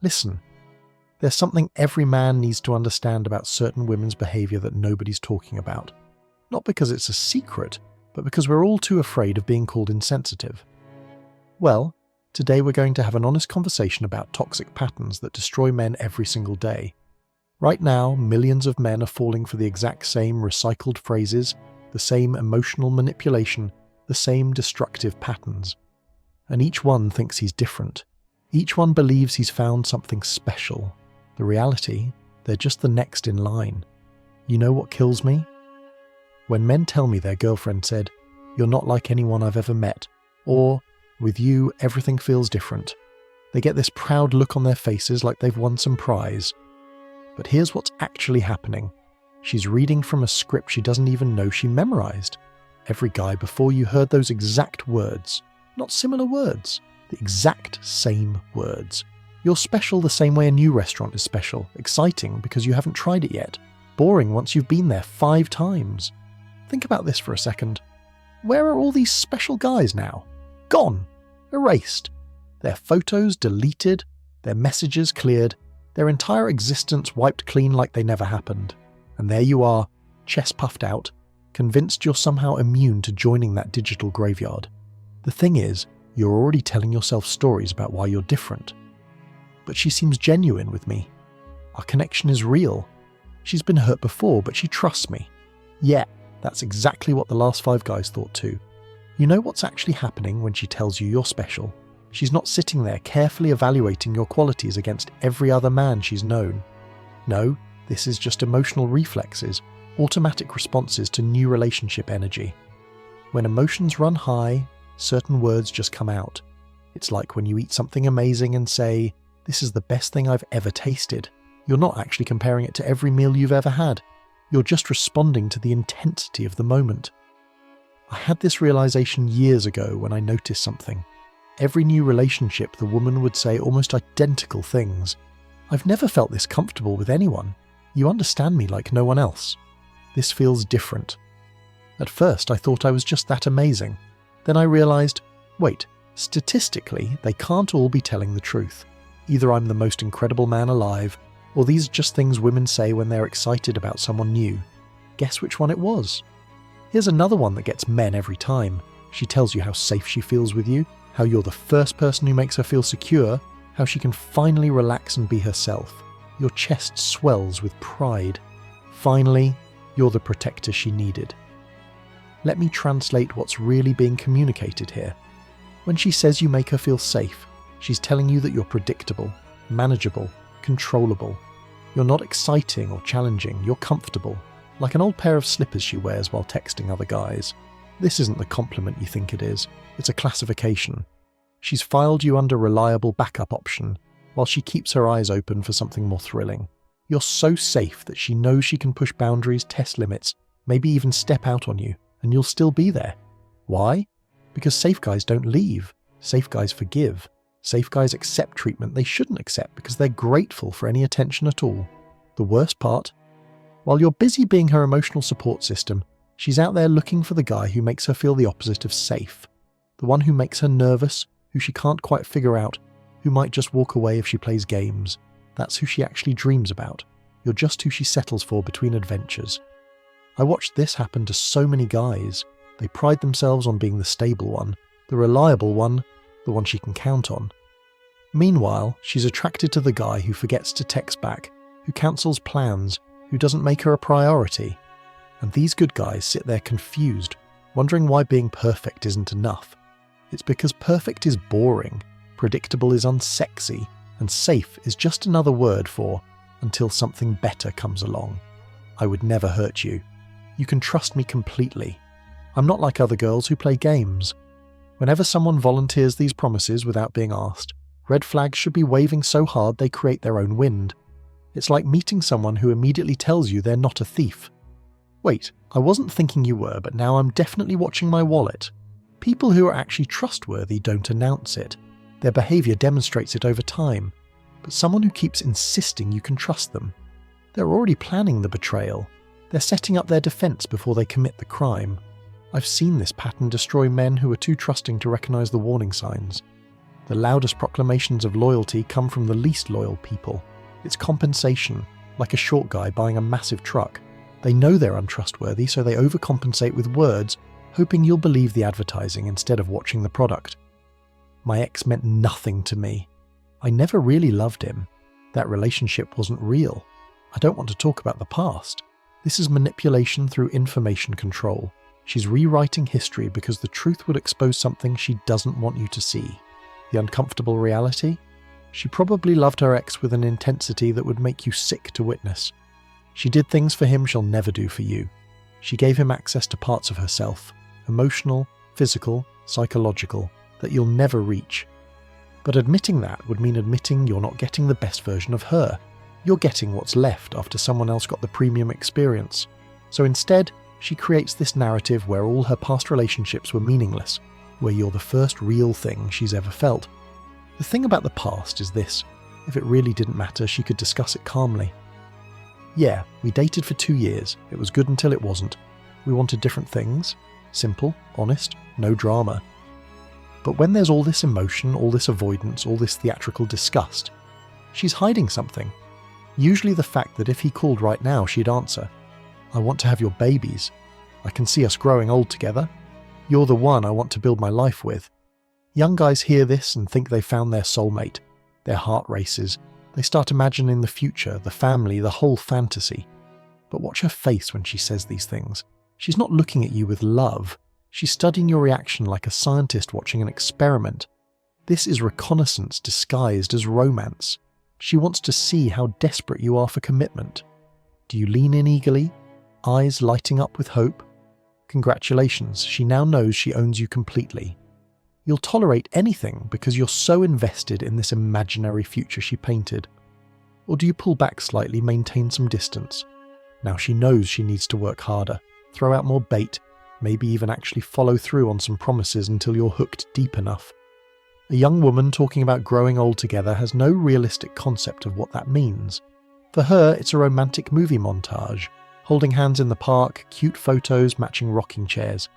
Listen, there's something every man needs to understand about certain women's behavior that nobody's talking about. Not because it's a secret, but because we're all too afraid of being called insensitive. Well, today we're going to have an honest conversation about toxic patterns that destroy men every single day. Right now, millions of men are falling for the exact same recycled phrases, the same emotional manipulation, the same destructive patterns. And each one thinks he's different. Each one believes he's found something special. The reality, they're just the next in line. You know what kills me? When men tell me their girlfriend said, "You're not like anyone I've ever met," or, "With you, everything feels different." They get this proud look on their faces like they've won some prize. But here's what's actually happening. She's reading from a script she doesn't even know she memorized. Every guy before you heard those exact words. Not similar words, the exact same words. You're special the same way a new restaurant is special, exciting because you haven't tried it yet, boring once you've been there 5 times. Think about this for a second. Where are all these special guys now? Gone. Erased. Their photos deleted, their messages cleared, their entire existence wiped clean like they never happened. And there you are, chest puffed out, convinced you're somehow immune to joining that digital graveyard. The thing is, you're already telling yourself stories about why you're different. But she seems genuine with me. Our connection is real. She's been hurt before, but she trusts me. Yeah, that's exactly what the last 5 guys thought too. You know what's actually happening when she tells you you're special? She's not sitting there carefully evaluating your qualities against every other man she's known. No, this is just emotional reflexes, automatic responses to new relationship energy. When emotions run high, certain words just come out. It's like when you eat something amazing and say, "This is the best thing I've ever tasted." You're not actually comparing it to every meal you've ever had. You're just responding to the intensity of the moment. I had this realization years ago when I noticed something. Every new relationship, the woman would say almost identical things. "I've never felt this comfortable with anyone. You understand me like no one else. This feels different." At first, I thought I was just that amazing. Then I realized, wait, statistically, they can't all be telling the truth. Either I'm the most incredible man alive, or these are just things women say when they're excited about someone new. Guess which one it was? Here's another one that gets men every time. She tells you how safe she feels with you, how you're the first person who makes her feel secure, how she can finally relax and be herself. Your chest swells with pride. Finally, you're the protector she needed. Let me translate what's really being communicated here. When she says you make her feel safe, she's telling you that you're predictable, manageable, controllable. You're not exciting or challenging, you're comfortable, like an old pair of slippers she wears while texting other guys. This isn't the compliment you think it is, it's a classification. She's filed you under reliable backup option, while she keeps her eyes open for something more thrilling. You're so safe that she knows she can push boundaries, test limits, maybe even step out on you, and you'll still be there. Why? Because safe guys don't leave. Safe guys forgive. Safe guys accept treatment they shouldn't accept because they're grateful for any attention at all. The worst part? While you're busy being her emotional support system, she's out there looking for the guy who makes her feel the opposite of safe. The one who makes her nervous, who she can't quite figure out, who might just walk away if she plays games. That's who she actually dreams about. You're just who she settles for between adventures. I watched this happen to so many guys. They pride themselves on being the stable one, the reliable one, the one she can count on. Meanwhile, she's attracted to the guy who forgets to text back, who cancels plans, who doesn't make her a priority. And these good guys sit there confused, wondering why being perfect isn't enough. It's because perfect is boring, predictable is unsexy, and safe is just another word for until something better comes along. I would never hurt you. You can trust me completely. I'm not like other girls who play games. Whenever someone volunteers these promises without being asked, red flags should be waving so hard they create their own wind. It's like meeting someone who immediately tells you they're not a thief. Wait, I wasn't thinking you were, but now I'm definitely watching my wallet. People who are actually trustworthy don't announce it. Their behaviour demonstrates it over time. But someone who keeps insisting you can trust them. They're already planning the betrayal. They're setting up their defence before they commit the crime. I've seen this pattern destroy men who are too trusting to recognise the warning signs. The loudest proclamations of loyalty come from the least loyal people. It's compensation, like a short guy buying a massive truck. They know they're untrustworthy, so they overcompensate with words, hoping you'll believe the advertising instead of watching the product. My ex meant nothing to me. I never really loved him. That relationship wasn't real. I don't want to talk about the past. This is manipulation through information control. She's rewriting history because the truth would expose something she doesn't want you to see. The uncomfortable reality? She probably loved her ex with an intensity that would make you sick to witness. She did things for him she'll never do for you. She gave him access to parts of herself, emotional, physical, psychological, that you'll never reach. But admitting that would mean admitting you're not getting the best version of her. You're getting what's left after someone else got the premium experience. So instead, she creates this narrative where all her past relationships were meaningless, where you're the first real thing she's ever felt. The thing about the past is this: if it really didn't matter, she could discuss it calmly. Yeah, we dated for 2 years. It was good until it wasn't. We wanted different things. Simple, honest, no drama. But when there's all this emotion, all this avoidance, all this theatrical disgust, she's hiding something. Usually the fact that if he called right now, she'd answer, "I want to have your babies. I can see us growing old together. You're the one I want to build my life with." Young guys hear this and think they've found their soulmate. Their heart races. They start imagining the future, the family, the whole fantasy. But watch her face when she says these things. She's not looking at you with love. She's studying your reaction like a scientist watching an experiment. This is reconnaissance disguised as romance. She wants to see how desperate you are for commitment. Do you lean in eagerly, eyes lighting up with hope? Congratulations, she now knows she owns you completely. You'll tolerate anything because you're so invested in this imaginary future she painted. Or do you pull back slightly, maintain some distance? Now she knows she needs to work harder, throw out more bait, maybe even actually follow through on some promises until you're hooked deep enough. A young woman talking about growing old together has no realistic concept of what that means. For her, it's a romantic movie montage, holding hands in the park, cute photos matching rocking chairs.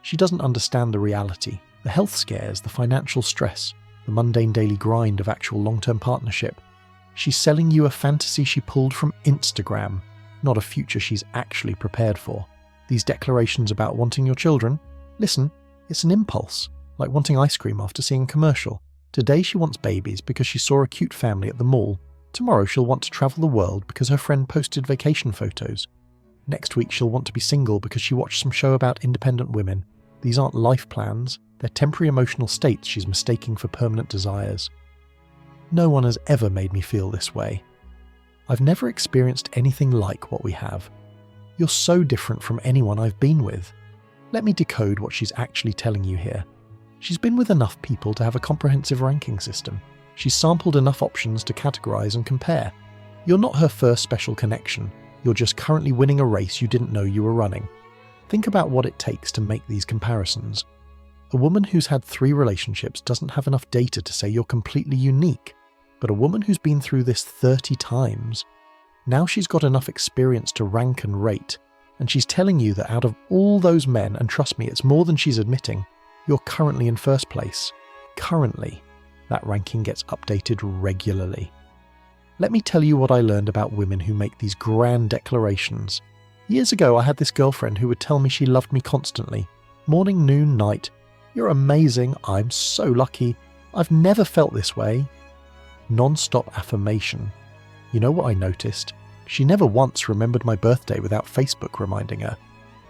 She doesn't understand the reality. The health scares, the financial stress, the mundane daily grind of actual long-term partnership. She's selling you a fantasy she pulled from Instagram, not a future she's actually prepared for. These declarations about wanting your children, listen, it's an impulse, like wanting ice cream after seeing a commercial. Today she wants babies because she saw a cute family at the mall. Tomorrow she'll want to travel the world because her friend posted vacation photos. Next week she'll want to be single because she watched some show about independent women. These aren't life plans. They're temporary emotional states she's mistaking for permanent desires. No one has ever made me feel this way. I've never experienced anything like what we have. You're so different from anyone I've been with. Let me decode what she's actually telling you here. She's been with enough people to have a comprehensive ranking system. She's sampled enough options to categorize and compare. You're not her first special connection. You're just currently winning a race you didn't know you were running. Think about what it takes to make these comparisons. A woman who's had 3 relationships doesn't have enough data to say you're completely unique. But a woman who's been through this 30 times, now she's got enough experience to rank and rate. And she's telling you that out of all those men, and trust me, it's more than she's admitting, you're currently in first place. Currently. That ranking gets updated regularly. Let me tell you what I learned about women who make these grand declarations. Years ago, I had this girlfriend who would tell me she loved me constantly. Morning, noon, night. You're amazing. I'm so lucky. I've never felt this way. Non-stop affirmation. You know what I noticed? She never once remembered my birthday without Facebook reminding her.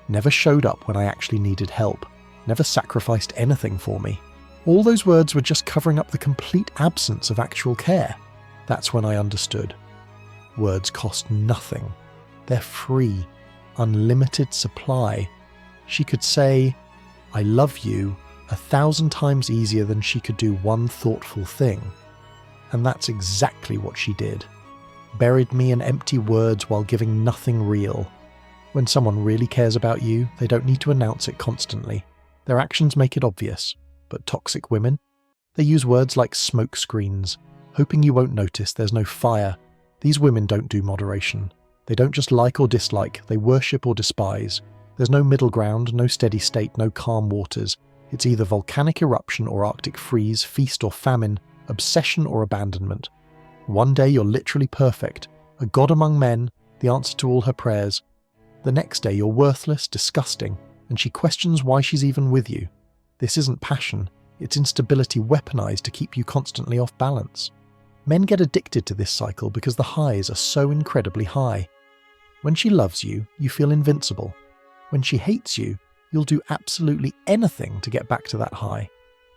Never showed up when I actually needed help. Never sacrificed anything for me. All those words were just covering up the complete absence of actual care. That's when I understood. Words cost nothing. They're free. Unlimited supply. She could say, "I love you," 1,000 times easier than she could do one thoughtful thing. And that's exactly what she did. Buried me in empty words while giving nothing real. When someone really cares about you, they don't need to announce it constantly. Their actions make it obvious. But toxic women? They use words like smoke screens, hoping you won't notice there's no fire. These women don't do moderation. They don't just like or dislike, they worship or despise. There's no middle ground, no steady state, no calm waters. It's either volcanic eruption or Arctic freeze, feast or famine, obsession or abandonment. One day you're literally perfect, a god among men, the answer to all her prayers. The next day you're worthless, disgusting, and she questions why she's even with you. This isn't passion, it's instability weaponized to keep you constantly off balance. Men get addicted to this cycle because the highs are so incredibly high. When she loves you, you feel invincible. When she hates you, you'll do absolutely anything to get back to that high.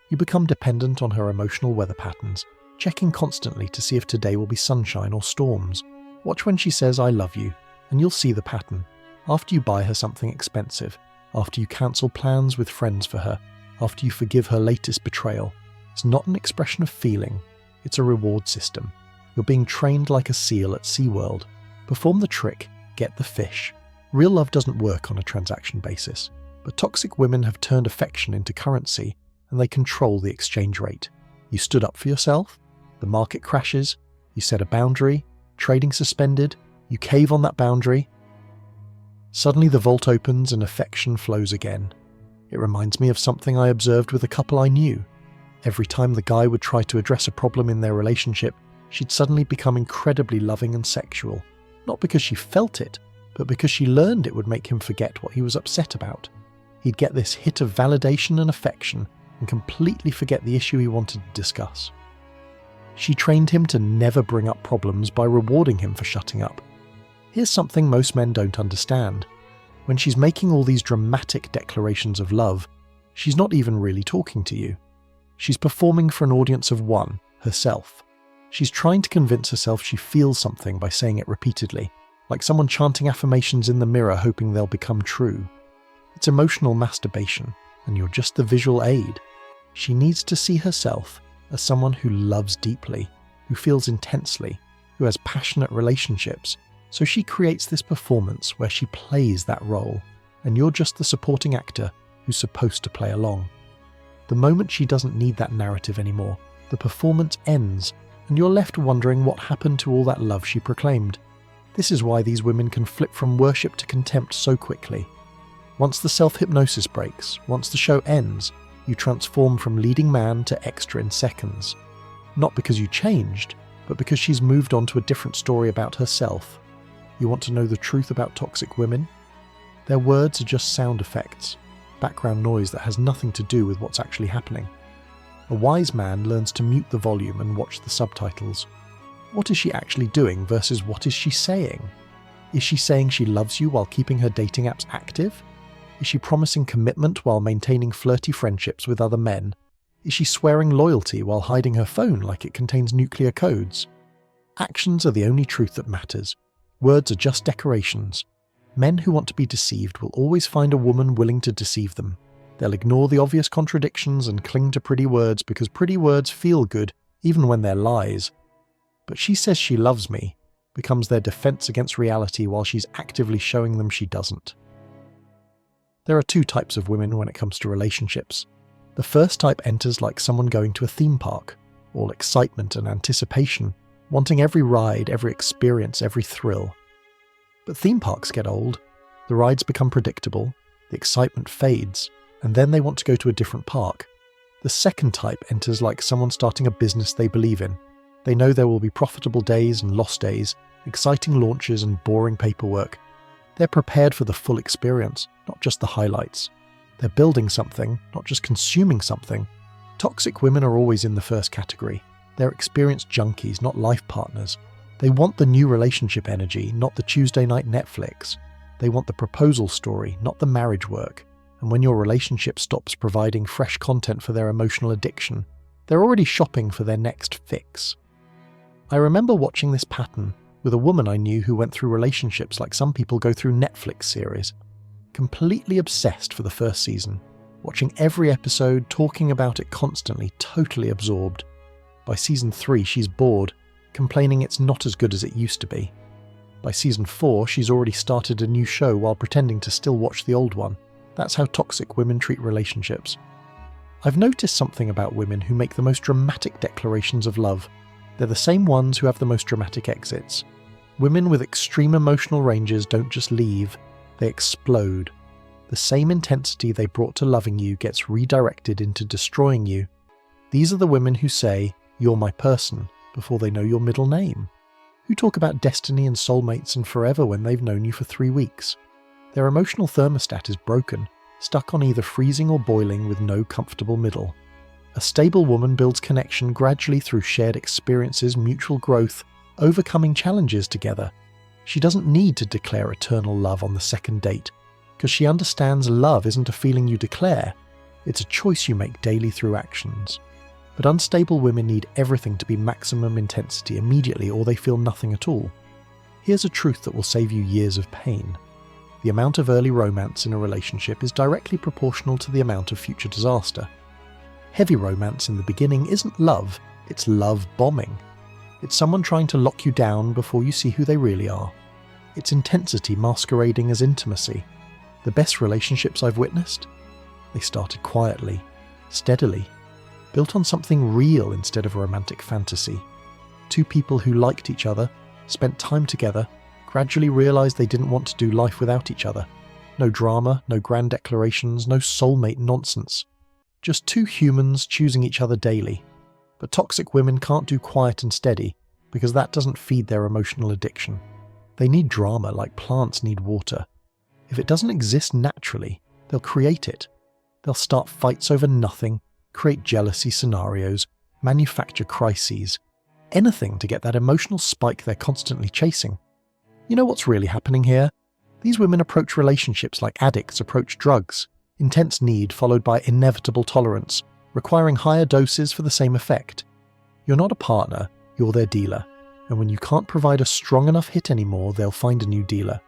You become dependent on her emotional weather patterns, checking constantly to see if today will be sunshine or storms. Watch when she says "I love you," and you'll see the pattern. After you buy her something expensive, after you cancel plans with friends for her, after you forgive her latest betrayal, it's not an expression of feeling, it's a reward system. You're being trained like a seal at SeaWorld. Perform the trick, get the fish. Real love doesn't work on a transaction basis, but toxic women have turned affection into currency, and they control the exchange rate. You stood up for yourself, the market crashes, you set a boundary, trading suspended, you cave on that boundary. Suddenly the vault opens and affection flows again. It reminds me of something I observed with a couple I knew. Every time the guy would try to address a problem in their relationship, she'd suddenly become incredibly loving and sexual. Not because she felt it, but because she learned it would make him forget what he was upset about. He'd get this hit of validation and affection and completely forget the issue he wanted to discuss. She trained him to never bring up problems by rewarding him for shutting up. Here's something most men don't understand. When she's making all these dramatic declarations of love, she's not even really talking to you. She's performing for an audience of one, herself. She's trying to convince herself she feels something by saying it repeatedly, like someone chanting affirmations in the mirror hoping they'll become true. It's emotional masturbation, and you're just the visual aid. She needs to see herself as someone who loves deeply, who feels intensely, who has passionate relationships, so she creates this performance where she plays that role, and you're just the supporting actor who's supposed to play along. The moment she doesn't need that narrative anymore, the performance ends, and you're left wondering what happened to all that love she proclaimed. This is why these women can flip from worship to contempt so quickly. Once the self-hypnosis breaks, once the show ends, you transform from leading man to extra in seconds. Not because you changed, but because she's moved on to a different story about herself. You want to know the truth about toxic women? Their words are just sound effects, background noise that has nothing to do with what's actually happening. A wise man learns to mute the volume and watch the subtitles. What is she actually doing versus what is she saying? Is she saying she loves you while keeping her dating apps active? Is she promising commitment while maintaining flirty friendships with other men? Is she swearing loyalty while hiding her phone like it contains nuclear codes? Actions are the only truth that matters. Words are just decorations. Men who want to be deceived will always find a woman willing to deceive them. They'll ignore the obvious contradictions and cling to pretty words because pretty words feel good, even when they're lies. But she says she loves me becomes their defense against reality while she's actively showing them she doesn't. There are two types of women when it comes to relationships. The first type enters like someone going to a theme park, all excitement and anticipation, wanting every ride, every experience, every thrill. But theme parks get old, the rides become predictable, the excitement fades, and then they want to go to a different park. The second type enters like someone starting a business they believe in. They know there will be profitable days and lost days, exciting launches and boring paperwork. They're prepared for the full experience, not just the highlights. They're building something, not just consuming something. Toxic women are always in the first category. They're experienced junkies, not life partners. They want the new relationship energy, not the Tuesday night Netflix. They want the proposal story, not the marriage work. And when your relationship stops providing fresh content for their emotional addiction, they're already shopping for their next fix. I remember watching this pattern with a woman I knew who went through relationships like some people go through Netflix series. Completely obsessed for the first season, watching every episode, talking about it constantly, totally absorbed. By season 3, she's bored, complaining it's not as good as it used to be. By season 4, she's already started a new show while pretending to still watch the old one. That's how toxic women treat relationships. I've noticed something about women who make the most dramatic declarations of love. They're the same ones who have the most dramatic exits. Women with extreme emotional ranges don't just leave, they explode. The same intensity they brought to loving you gets redirected into destroying you. These are the women who say, "You're my person," before they know your middle name. Who talk about destiny and soulmates and forever when they've known you for 3 weeks. Their emotional thermostat is broken, stuck on either freezing or boiling with no comfortable middle. A stable woman builds connection gradually through shared experiences, mutual growth, overcoming challenges together. She doesn't need to declare eternal love on the second date, because she understands love isn't a feeling you declare, it's a choice you make daily through actions. But unstable women need everything to be maximum intensity immediately or they feel nothing at all. Here's a truth that will save you years of pain. The amount of early romance in a relationship is directly proportional to the amount of future disaster. Heavy romance in the beginning isn't love, it's love bombing. It's someone trying to lock you down before you see who they really are. It's intensity masquerading as intimacy. The best relationships I've witnessed? They started quietly, steadily, built on something real instead of a romantic fantasy. Two people who liked each other, spent time together, gradually realized they didn't want to do life without each other. No drama, no grand declarations, no soulmate nonsense. Just two humans choosing each other daily. But toxic women can't do quiet and steady, because that doesn't feed their emotional addiction. They need drama like plants need water. If it doesn't exist naturally, they'll create it. They'll start fights over nothing, create jealousy scenarios, manufacture crises, anything to get that emotional spike they're constantly chasing. You know what's really happening here? These women approach relationships like addicts approach drugs, intense need followed by inevitable tolerance, requiring higher doses for the same effect. You're not a partner, you're their dealer, and when you can't provide a strong enough hit anymore, they'll find a new dealer.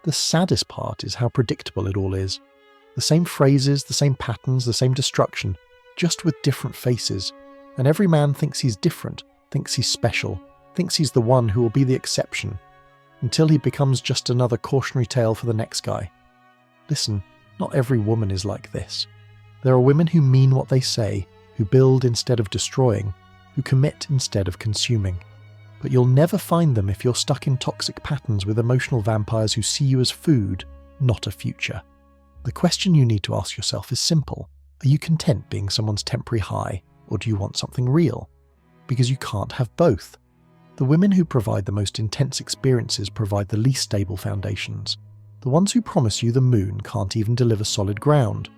The saddest part is how predictable it all is. The same phrases, the same patterns, the same destruction, just with different faces. And every man thinks he's different, thinks he's special, thinks he's the one who will be the exception, until he becomes just another cautionary tale for the next guy. Listen, not every woman is like this. There are women who mean what they say, who build instead of destroying, who commit instead of consuming. But you'll never find them if you're stuck in toxic patterns with emotional vampires who see you as food, not a future. The question you need to ask yourself is simple. Are you content being someone's temporary high, or do you want something real? Because you can't have both. The women who provide the most intense experiences provide the least stable foundations. The ones who promise you the moon can't even deliver solid ground.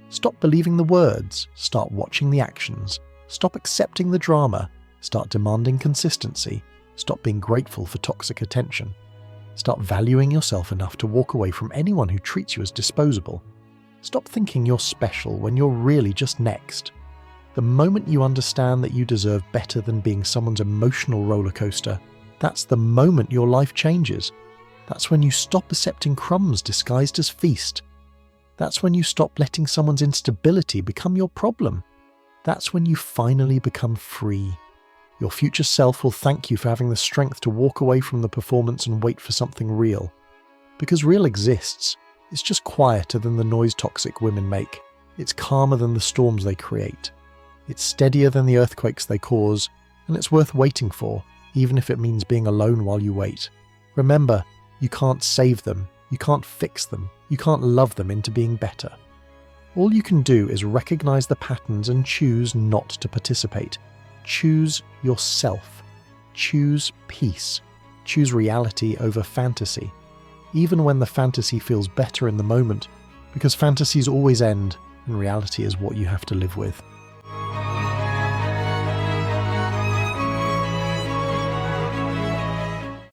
Stop believing the words, start watching the actions, stop accepting the drama, start demanding consistency, stop being grateful for toxic attention. Start valuing yourself enough to walk away from anyone who treats you as disposable. Stop thinking you're special when you're really just next. The moment you understand that you deserve better than being someone's emotional roller coaster, that's the moment your life changes. That's when you stop accepting crumbs disguised as feast. That's when you stop letting someone's instability become your problem. That's when you finally become free. Your future self will thank you for having the strength to walk away from the performance and wait for something real. Because real exists. It's just quieter than the noise toxic women make. It's calmer than the storms they create. It's steadier than the earthquakes they cause, and it's worth waiting for, even if it means being alone while you wait. Remember, you can't save them, you can't fix them, you can't love them into being better. All you can do is recognize the patterns and choose not to participate. Choose yourself. Choose peace. Choose reality over fantasy. Even when the fantasy feels better in the moment, because fantasies always end and reality is what you have to live with.